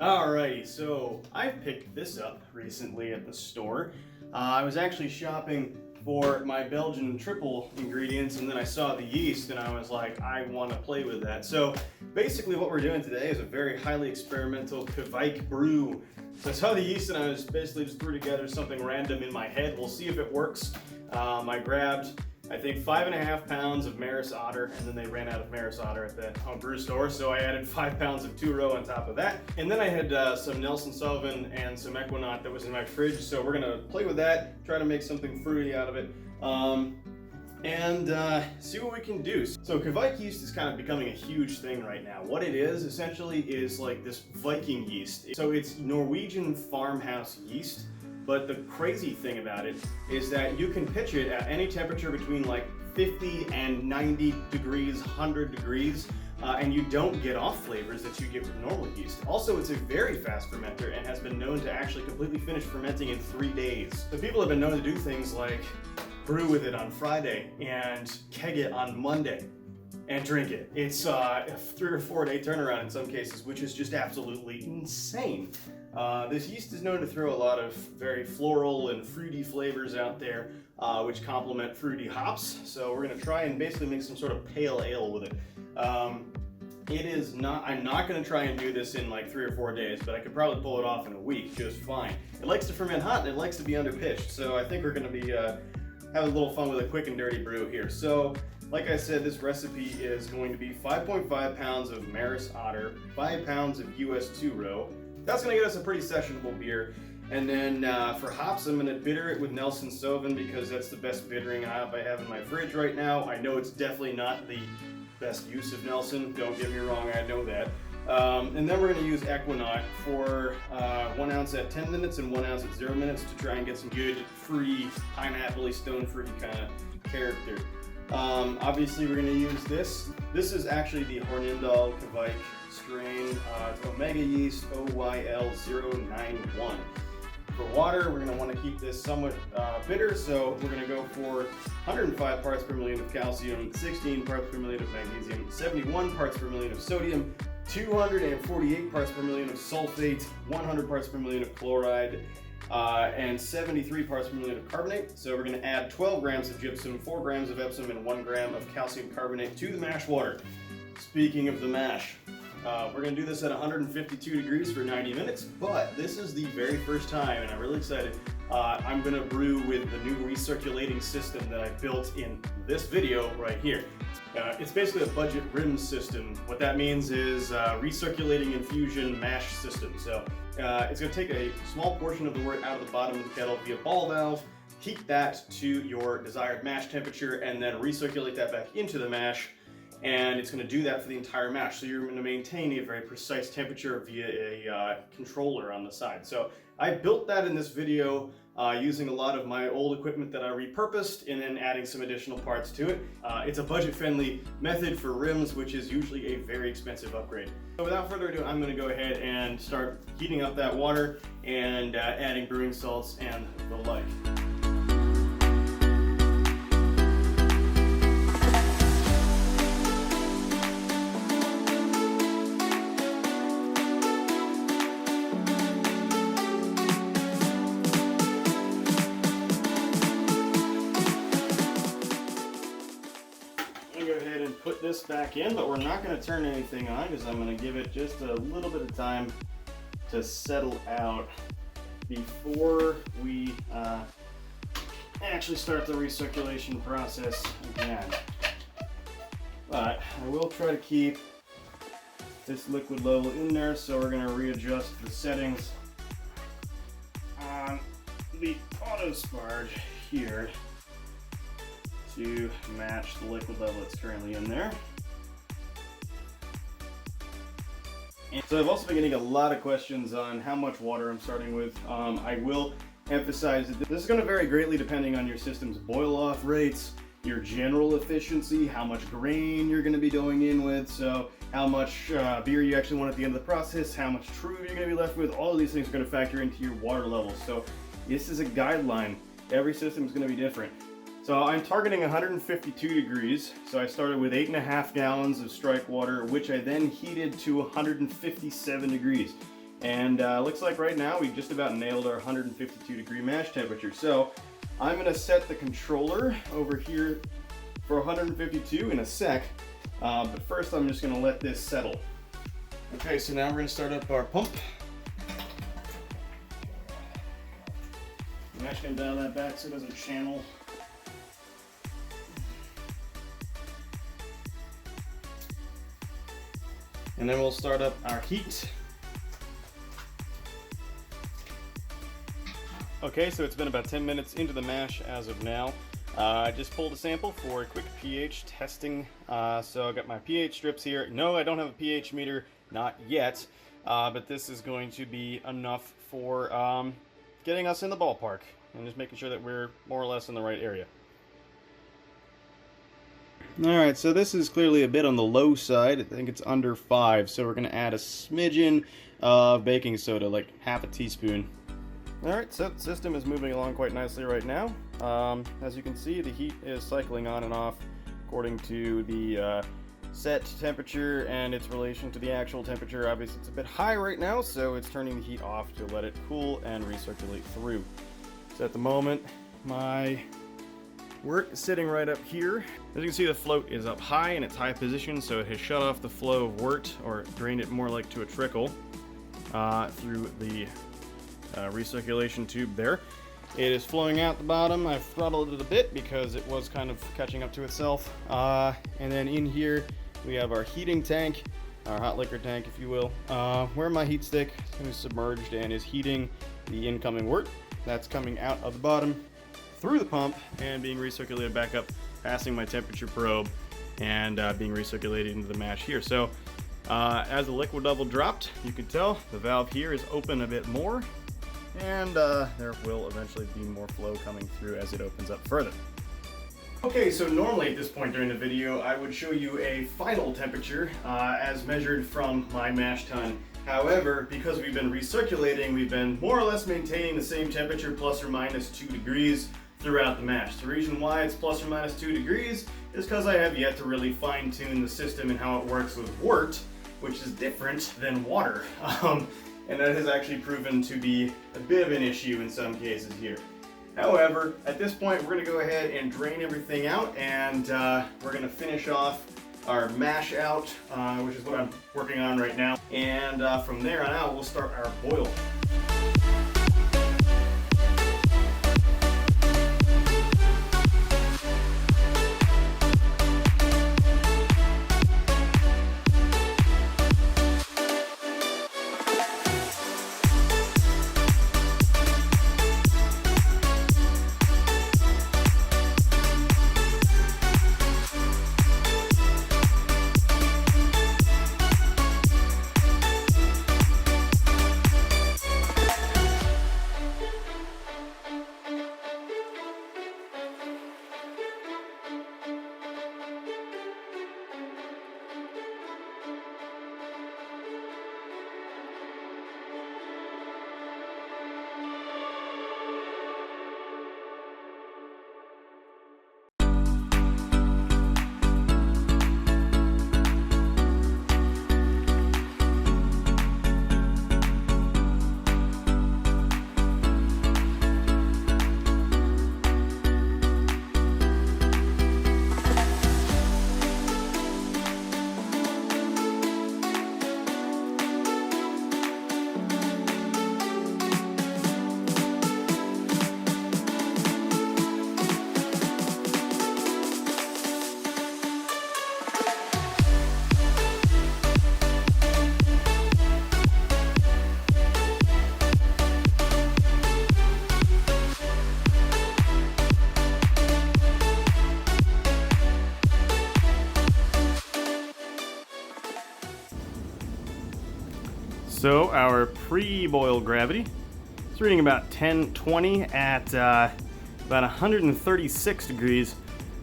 Alrighty, so I picked this up recently at the store. I was actually shopping for my Belgian triple ingredients, and then I saw the yeast and I was like, I want to play with that. So basically what we're doing today is a very highly experimental Kveik brew. So I saw the yeast and I was basically just threw together something random in my head. We'll see if it works. I grabbed, I think, 5.5 pounds of Maris Otter, and then they ran out of Maris Otter at the homebrew store, so I added 5 pounds of 2-row on top of that. And then I had some Nelson Sauvin and some Ekuanot that was in my fridge, so we're gonna play with that, try to make something fruity out of it, and see what we can do. So Kveik yeast is kind of becoming a huge thing right now. What it is, essentially, is like this Viking yeast. So it's Norwegian farmhouse yeast. But the crazy thing about it is that you can pitch it at any temperature between like 50 and 90 degrees, 100 degrees, and you don't get off flavors that you get with normal yeast. Also, it's a very fast fermenter and has been known to actually completely finish fermenting in 3 days. So people have been known to do things like brew with it on Friday and keg it on Monday and drink it. It's a 3 or 4 day turnaround in some cases, which is just absolutely insane. This yeast is known to throw a lot of very floral and fruity flavors out there, which complement fruity hops. So we're going to try and basically make some sort of pale ale with it. I'm not going to try and do this in like 3 or 4 days, but I could probably pull it off in a week just fine. It likes to ferment hot and it likes to be under pitched, so I think we're going to be having a little fun with a quick and dirty brew here. So, like I said, this recipe is going to be 5.5 pounds of Maris Otter, 5 pounds of US 2-row. That's going to get us a pretty sessionable beer. And then for hops, I'm going to bitter it with Nelson Sauvin because that's the best bittering hop I have in my fridge right now. I know it's definitely not the best use of Nelson, don't get me wrong, I know that. And then we're going to use Ekuanot for 1 ounce at 10 minutes and 1 ounce at 0 minutes to try and get some good, fruity, pineapple-y, stone fruity kind of character. Obviously we're going to use this. This is actually the Hornindal Kveik strain. It's Omega Yeast OYL091. For water, we're going to want to keep this somewhat bitter, so we're going to go for 105 parts per million of calcium, 16 parts per million of magnesium, 71 parts per million of sodium, 248 parts per million of sulfate, 100 parts per million of chloride, and 73 parts per million of carbonate. So we're going to add 12 grams of gypsum, 4 grams of Epsom, and 1 gram of calcium carbonate to the mash water. Speaking of the mash, we're going to do this at 152 degrees for 90 minutes, but this is the very first time, and I'm really excited, I'm going to brew with the new recirculating system that I built in this video right here. It's basically a budget rim system. What that means is recirculating infusion mash system. So it's going to take a small portion of the wort out of the bottom of the kettle via ball valve, heat that to your desired mash temperature, and then recirculate that back into the mash. And it's going to do that for the entire mash. So you're going to maintain a very precise temperature via a controller on the side. So I built that in this video using a lot of my old equipment that I repurposed and then adding some additional parts to it. It's a budget-friendly method for rims, which is usually a very expensive upgrade. So without further ado, I'm going to go ahead and start heating up that water and adding brewing salts and the like. Go ahead and put this back in, but we're not going to turn anything on because I'm going to give it just a little bit of time to settle out before we actually start the recirculation process again. But I will try to keep this liquid level in there, so we're going to readjust the settings on the auto sparge here to match the liquid level that's currently in there. And so I've also been getting a lot of questions on how much water I'm starting with. I will emphasize that this is going to vary greatly depending on your system's boil-off rates, your general efficiency, how much grain you're going to be going in with, so how much beer you actually want at the end of the process, how much true you're going to be left with. All of these things are going to factor into your water levels. So this is a guideline. Every system is going to be different. So I'm targeting 152 degrees. So I started with 8.5 gallons of strike water, which I then heated to 157 degrees. And looks like right now we've just about nailed our 152 degree mash temperature. So I'm gonna set the controller over here for 152 in a sec. But first I'm just gonna let this settle. Okay, so now we're gonna start up our pump. I'm actually gonna dial that back so it doesn't channel. And then we'll start up our heat. Okay, so it's been about 10 minutes into the mash as of now. I just pulled a sample for a quick pH testing. So I got my pH strips here. No, I don't have a pH meter, not yet. But this is going to be enough for getting us in the ballpark and just making sure that we're more or less in the right area. Alright, so this is clearly a bit on the low side. I think it's under 5, so we're going to add a smidgen of baking soda, like half a teaspoon. Alright, so the system is moving along quite nicely right now. As you can see, the heat is cycling on and off according to the set temperature and its relation to the actual temperature. Obviously it's a bit high right now, so it's turning the heat off to let it cool and recirculate through. So at the moment, my wort is sitting right up here. As you can see, the float is up high in its high position, so it has shut off the flow of wort, or drained it more like to a trickle through the recirculation tube there. It is flowing out the bottom. I've throttled it a bit because it was kind of catching up to itself. And then in here we have our heating tank, our hot liquor tank if you will, where my heat stick is submerged and is heating the incoming wort. That's coming out of the bottom through the pump and being recirculated back up, passing my temperature probe and being recirculated into the mash here. So as the liquid level dropped, you can tell the valve here is open a bit more, and there will eventually be more flow coming through as it opens up further. Okay, so normally at this point during the video, I would show you a final temperature as measured from my mash tun. However, because we've been recirculating, we've been more or less maintaining the same temperature, plus or minus 2 degrees throughout the mash. The reason why it's plus or minus 2 degrees is because I have yet to really fine-tune the system and how it works with wort, which is different than water. And that has actually proven to be a bit of an issue in some cases here. However, at this point, we're going to go ahead and drain everything out, and we're going to finish off our mash out, which is what I'm working on right now. And from there on out, we'll start our boil. So our pre-boil gravity is reading about 1020 at about 136 degrees.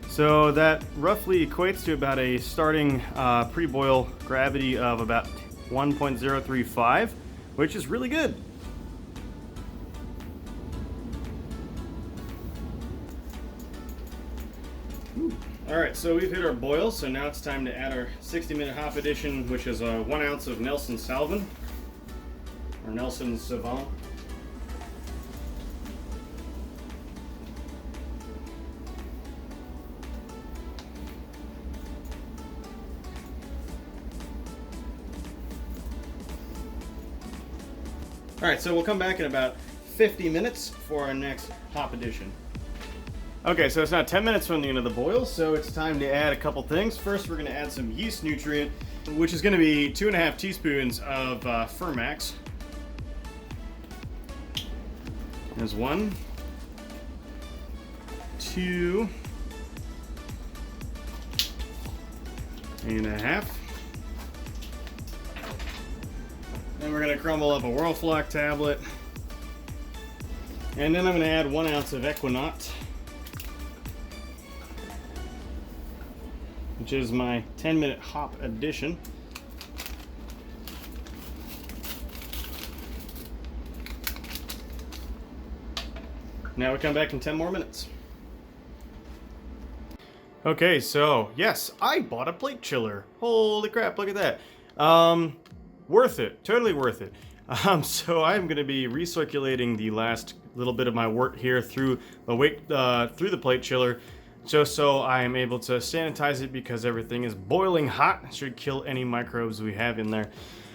So that roughly equates to about a starting pre-boil gravity of about 1.035, which is really good. Alright, so we've hit our boil, so now it's time to add our 60-minute hop addition, which is 1 ounce of Nelson Sauvin. or Nelson's Sauvin. All right, so we'll come back in about 50 minutes for our next hop addition. Okay, so it's now 10 minutes from the end of the boil, so it's time to add a couple things. First, we're going to add some yeast nutrient, which is going to be 2.5 teaspoons of Fermax. There's 1, 2, 1.5. Then we're going to crumble up a Whirlfloc tablet. And then I'm going to add 1 ounce of Ekuanot, which is my 10-minute hop addition. Now we come back in 10 more minutes. Okay, so yes, I bought a plate chiller. Holy crap, look at that. Worth it, totally worth it. So I'm going to be recirculating the last little bit of my wort here through the plate chiller, just so I am able to sanitize it because everything is boiling hot. It should kill any microbes we have in there.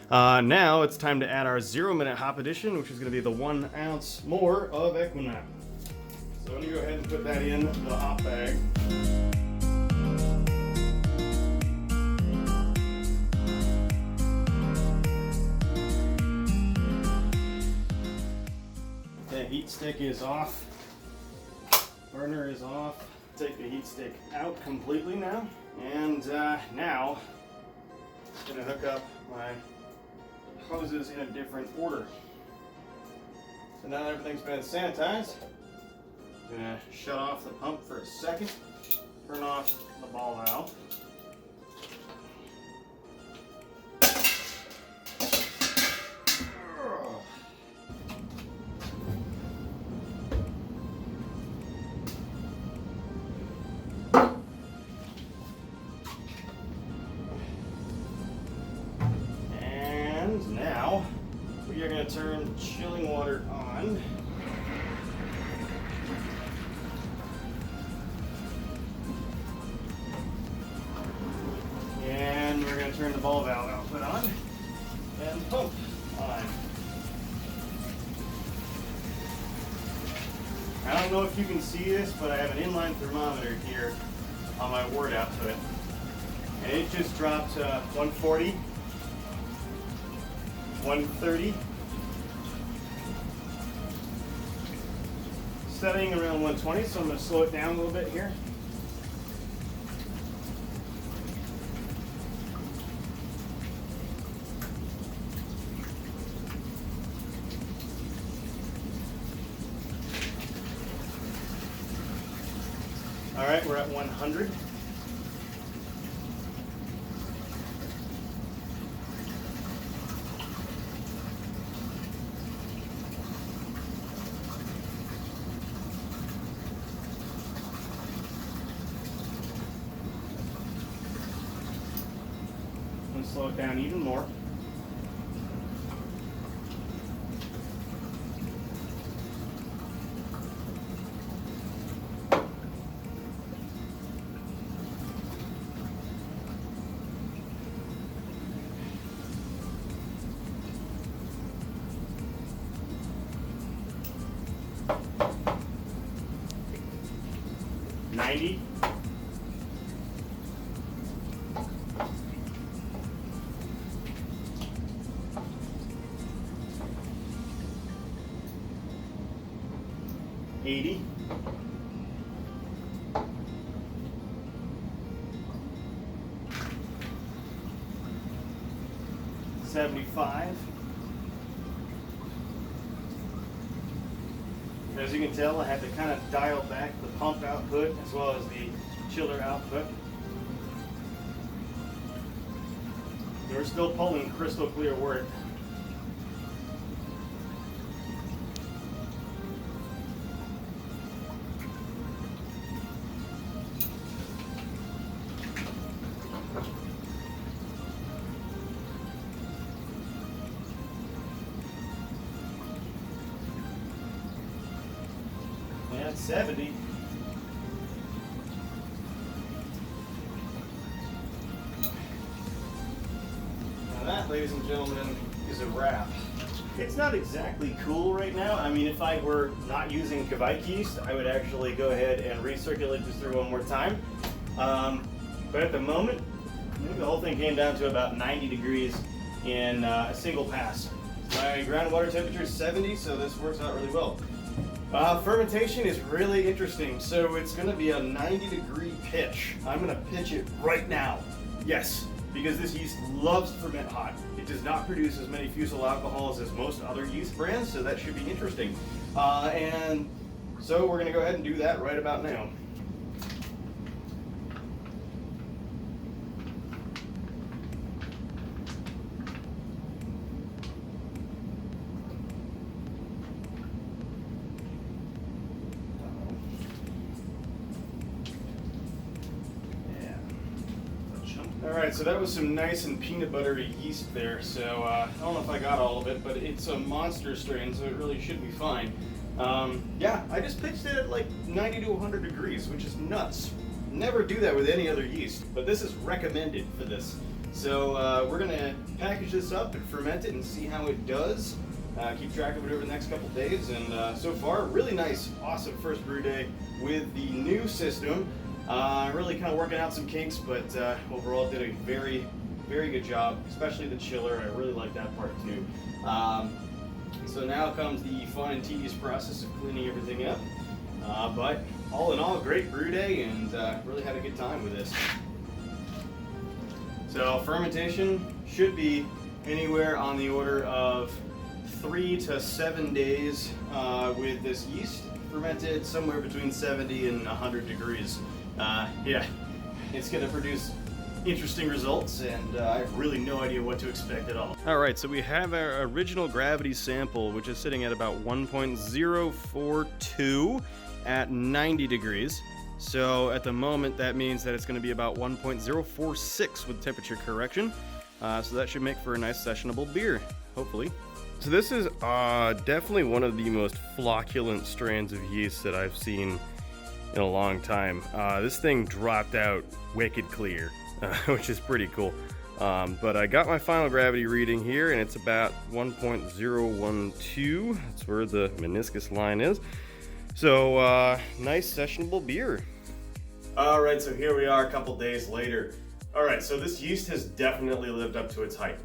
Now it's time to add our 0-minute hop addition, which is going to be the 1 ounce more of Ekuanot. So I'm going to go ahead and put that in the hop bag. The heat stick is off. Burner is off. Take the heat stick out completely now. And now I'm going to hook up my hoses in a different order. So now that everything's been sanitized, I'm going to shut off the pump for a second, turn off the ball valve. And now we are going to turn chilling water on. And we're going to turn the ball valve output on and pump on. I don't know if you can see this, but I have an inline thermometer here on my wort output. And it just dropped 140, 130, setting around 120, so I'm going to slow it down a little bit here. All right, we're at 100. I'm going to slow it down even more. $90. $80. $75. As you can tell, I had to kind of dial back the pump output as well as the chiller output. We're still pulling crystal clear wort. at 70. Now that, ladies and gentlemen, is a wrap. It's not exactly cool right now. I mean, if I were not using Kveik yeast, I would actually go ahead and recirculate this through one more time. But at the moment, the whole thing came down to about 90 degrees in a single pass. My groundwater temperature is 70, so this works out really well. Fermentation is really interesting. So it's going to be a 90-degree pitch. I'm going to pitch it right now. Yes, because this yeast loves to ferment hot. It does not produce as many fusel alcohols as most other yeast brands, so that should be interesting. And so we're going to go ahead and do that right about now. Alright, so that was some nice and peanut buttery yeast there, so I don't know if I got all of it, but it's a monster strain, so it really should be fine. Yeah, I just pitched it at like 90 to 100 degrees, which is nuts. Never do that with any other yeast, but this is recommended for this. So we're going to package this up and ferment it and see how it does. Keep track of it over the next couple days, and so far, really nice, awesome first brew day with the new system. Really kind of working out some kinks, but overall did a very, very good job, especially the chiller. I really like that part too. So now comes the fun and tedious process of cleaning everything up. But all in all, great brew day, and really had a good time with this. So fermentation should be anywhere on the order of 3 to 7 days with this yeast. Fermented somewhere between 70 and 100 degrees. Yeah, it's going to produce interesting results, and I have really no idea what to expect at all. All right, so we have our original gravity sample, which is sitting at about 1.042 at 90 degrees. So at the moment, that means that it's going to be about 1.046 with temperature correction. So that should make for a nice sessionable beer, hopefully. So this is definitely one of the most flocculent strains of yeast that I've seen in a long time. This thing dropped out wicked clear, which is pretty cool. But I got my final gravity reading here, and it's about 1.012. That's where the meniscus line is. So nice sessionable beer. All right, so here we are a couple days later. All right, so this yeast has definitely lived up to its hype.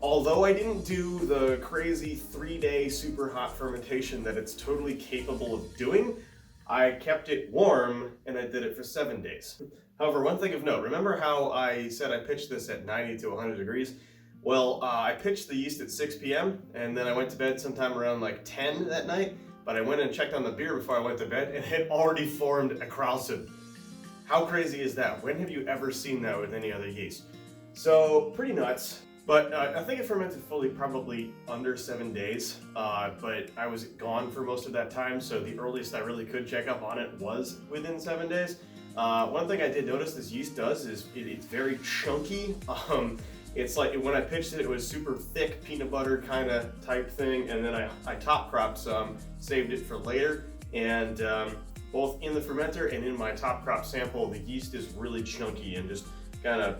Although I didn't do the crazy 3-day super hot fermentation that it's totally capable of doing, I kept it warm and I did it for 7 days. However, one thing of note, remember how I said I pitched this at 90 to 100 degrees? Well, I pitched the yeast at 6 p.m. and then I went to bed sometime around like 10 that night, but I went and checked on the beer before I went to bed and it had already formed a Krausen. How crazy is that? When have you ever seen that with any other yeast? So, pretty nuts. But I think it fermented fully probably under 7 days, but I was gone for most of that time, so the earliest I really could check up on it was within 7 days. One thing I did notice this yeast does is it's very chunky. It's like when I pitched it, it was super thick peanut butter kind of type thing, and then I top cropped some, saved it for later, and both in the fermenter and in my top crop sample, the yeast is really chunky and just kind of,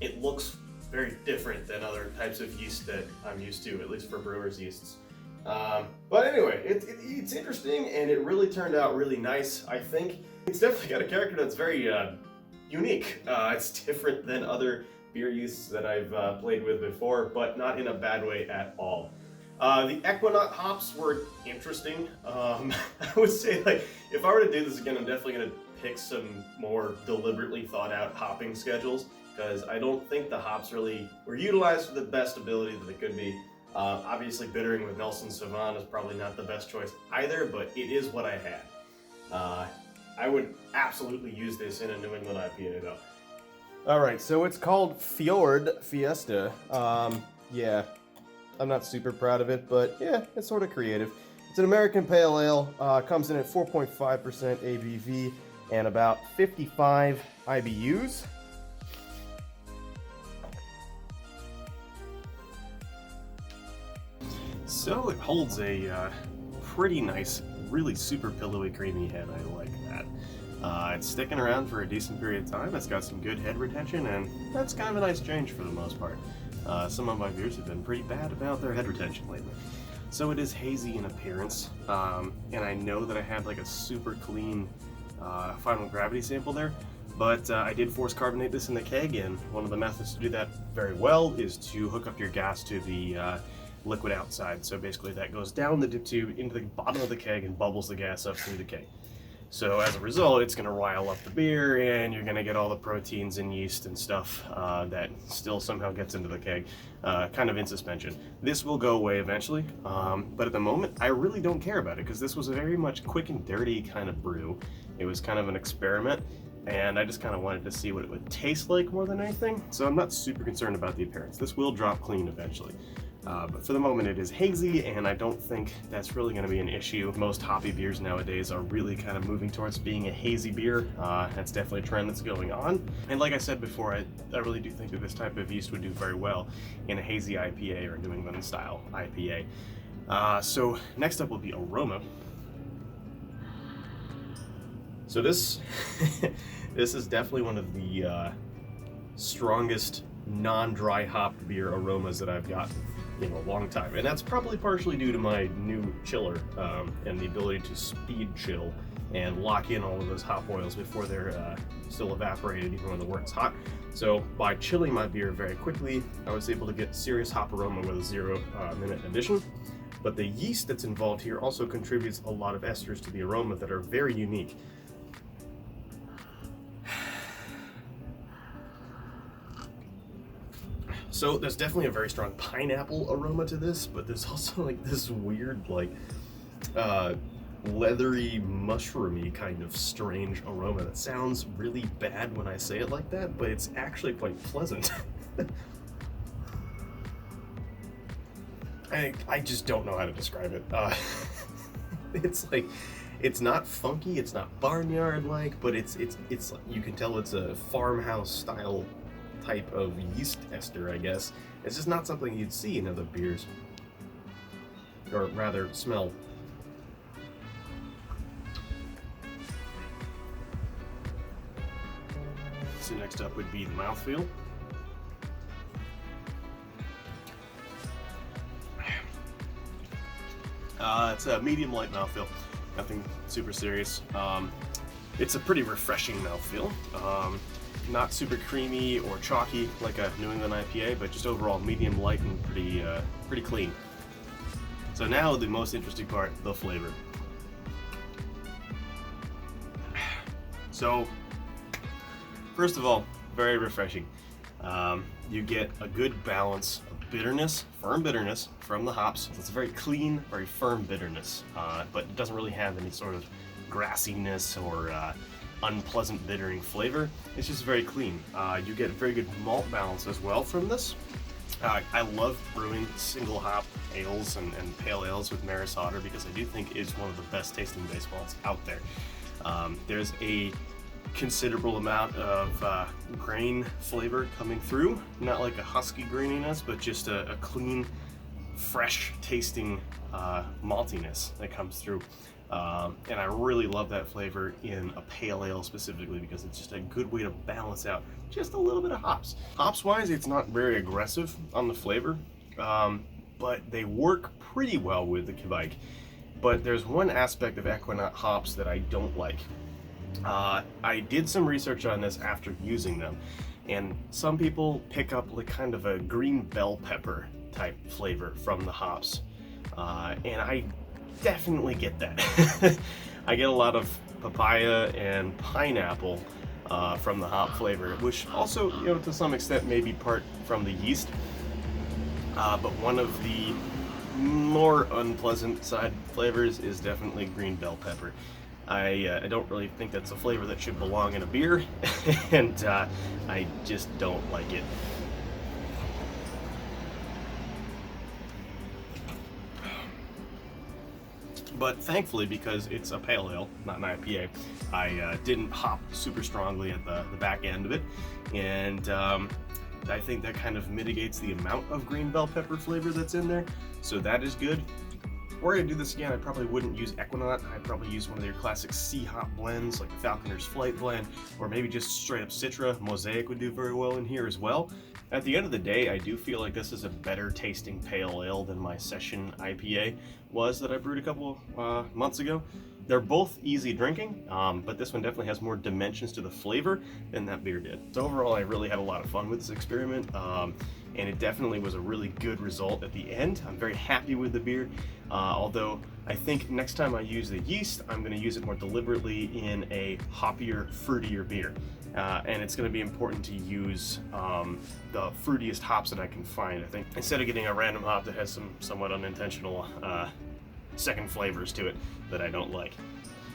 it looks very different than other types of yeast that I'm used to, at least for brewers' yeasts. But anyway, it's interesting, and it really turned out really nice, I think. It's definitely got a character that's very unique. It's different than other beer yeasts that I've played with before, but not in a bad way at all. The Ekuanot hops were interesting. I would say, like, if I were to do this again, I'm definitely going to pick some more deliberately thought out hopping schedules, because I don't think the hops really were utilized to the best ability that they could be. Obviously, bittering with Nelson Sauvin is probably not the best choice either, but it is what I had. I would absolutely use this in a New England IPA though. All right, so it's called Fjord Fiesta. Yeah, I'm not super proud of it, but yeah, it's sort of creative. It's an American Pale Ale, comes in at 4.5% ABV and about 55 IBUs. So it holds a pretty nice really super pillowy, creamy head. I like that. It's sticking around for a decent period of time. It's got some good head retention, and that's kind of a nice change for the most part. Some of my beers have been pretty bad about their head retention lately. So it is hazy in appearance, and I know that I had like a super clean final gravity sample there, but I did force carbonate this in the keg, and one of the methods to do that very well is to hook up your gas to the liquid outside. So basically that goes down the dip tube into the bottom of the keg and bubbles the gas up through the keg. So as a result, it's going to rile up the beer, and you're going to get all the proteins and yeast and stuff that still somehow gets into the keg, kind of in suspension. This will go away eventually, but at the moment, I really don't care about it because this was a very much quick and dirty kind of brew. It was kind of an experiment, and I just kind of wanted to see what it would taste like more than anything. So I'm not super concerned about the appearance. This will drop clean eventually. But for the moment it is hazy, and I don't think that's really going to be an issue. Most hoppy beers nowadays are really kind of moving towards being a hazy beer. That's definitely a trend that's going on. And like I said before, I really do think that this type of yeast would do very well in a hazy IPA or New England style IPA. So next up will be aroma. So this this is definitely one of the strongest non-dry hopped beer aromas that I've gotten in a long time, and that's probably partially due to my new chiller and the ability to speed chill and lock in all of those hop oils before they're still evaporated even when the work's hot. So by chilling my beer very quickly, I was able to get serious hop aroma with a 0-minute addition. But the yeast that's involved here also contributes a lot of esters to the aroma that are very unique. So there's definitely a very strong pineapple aroma to this, but there's also like this weird, like, leathery, mushroomy kind of strange aroma that sounds really bad when I say it like that, but it's actually quite pleasant. I just don't know how to describe it. It's like, it's not funky, it's not barnyard-like, but it's you can tell it's a farmhouse style type of yeast ester, I guess. It's just not something you'd see in other beers, or rather smell. So next up would be the mouthfeel. It's a medium light mouthfeel, nothing super serious. It's a pretty refreshing mouthfeel. Not super creamy or chalky like a New England IPA, but just overall medium light and pretty clean. So now the most interesting part, the flavor. So first of all, very refreshing. You get a good balance of bitterness, firm bitterness from the hops. So it's a very clean, very firm bitterness, but it doesn't really have any sort of grassiness or unpleasant bittering flavor. It's just very clean. You get a very good malt balance as well from this. I love brewing single hop ales and pale ales with Maris Otter because I do think it's one of the best tasting base malts out there. There's a considerable amount of grain flavor coming through, not like a husky graininess, but just a clean, fresh tasting maltiness that comes through. And I really love that flavor in a pale ale specifically because it's just a good way to balance out just a little bit of hops. Hops wise, it's not very aggressive on the flavor, but they work pretty well with the Kveik. But there's one aspect of Ekuanot hops that I don't like. I did some research on this after using them, and some people pick up like kind of a green bell pepper type flavor from the hops, and I definitely get that. I get a lot of papaya and pineapple from the hop flavor, which also, you know, to some extent may be part from the yeast, but one of the more unpleasant side flavors is definitely green bell pepper. I don't really think that's a flavor that should belong in a beer, and I just don't like it. But thankfully, because it's a pale ale, not an IPA, I didn't hop super strongly at the back end of it, and I think that kind of mitigates the amount of green bell pepper flavor that's in there, so that is good. were I to do this again, I probably wouldn't use Ekuanot. I'd probably use one of your classic C-hop blends like the Falconer's Flight blend, or maybe just straight up Citra. Mosaic would do very well in here as well. At the end of the day, I do feel like this is a better tasting pale ale than my session IPA was that I brewed a couple months ago. They're both easy drinking, but this one definitely has more dimensions to the flavor than that beer did. So overall, I really had a lot of fun with this experiment, and it definitely was a really good result at the end. I'm very happy with the beer, although I think next time I use the yeast, I'm going to use it more deliberately in a hoppier, fruitier beer. And it's going to be important to use the fruitiest hops that I can find, I think, instead of getting a random hop that has some somewhat unintentional second flavors to it that I don't like.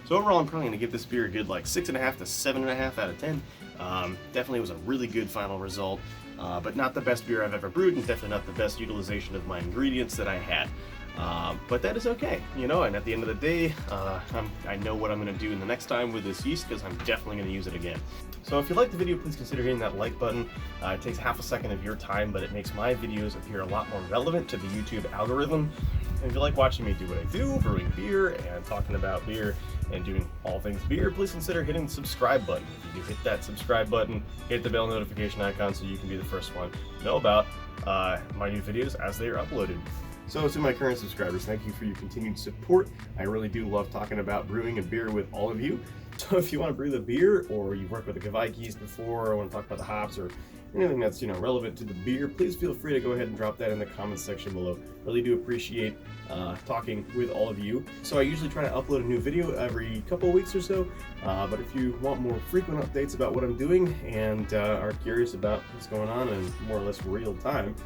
So overall, I'm probably going to give this beer a good like 6.5 to 7.5 out of 10. Definitely was a really good final result, but not the best beer I've ever brewed, and definitely not the best utilization of my ingredients that I had. But that is okay, you know, and at the end of the day, I know what I'm going to do in the next time with this yeast, because I'm definitely going to use it again. So if you liked the video, please consider hitting that like button. It takes half a second of your time, but it makes my videos appear a lot more relevant to the YouTube algorithm. And if you like watching me do what I do, brewing beer and talking about beer and doing all things beer, please consider hitting the subscribe button. If you do hit that subscribe button, hit the bell notification icon so you can be the first one to know about my new videos as they are uploaded. So to my current subscribers, thank you for your continued support. I really do love talking about brewing and beer with all of you. So if you want to brew the beer, or you've worked with the Kveik yeast before, or want to talk about the hops, or anything that's, you know, relevant to the beer, please feel free to go ahead and drop that in the comments section below. Really do appreciate talking with all of you. So I usually try to upload a new video every couple of weeks or so, but if you want more frequent updates about what I'm doing and are curious about what's going on in more or less real time,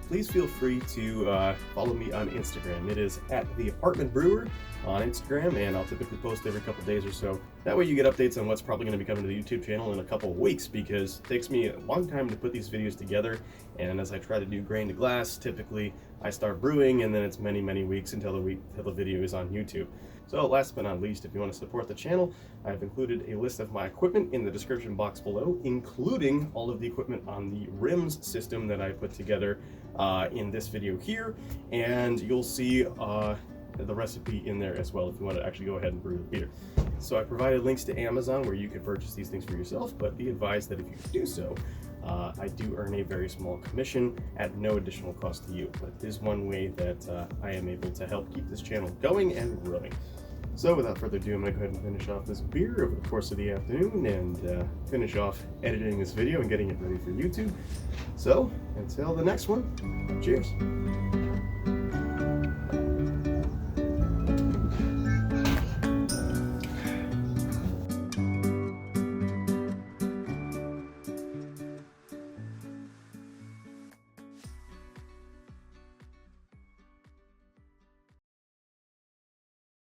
please feel free to follow me on Instagram. It is @theapartmentbrewer on Instagram, and I'll typically post every couple days or so. That way you get updates on what's probably going to be coming to the YouTube channel in a couple of weeks, because it takes me a long time to put these videos together, and as I try to do grain to glass, typically I start brewing, and then it's many weeks until the video is on YouTube. So last but not least, if you want to support the channel, I've included a list of my equipment in the description box below, including all of the equipment on the rims system that I put together in this video here, and you'll see the recipe in there as well if you want to actually go ahead and brew the beer. So I provided links to Amazon where you can purchase these things for yourself, but be advised that if you do so, I do earn a very small commission at no additional cost to you. But it is one way that I am able to help keep this channel going and growing. So without further ado, I'm going to go ahead and finish off this beer over the course of the afternoon and finish off editing this video and getting it ready for YouTube. So until the next one, cheers.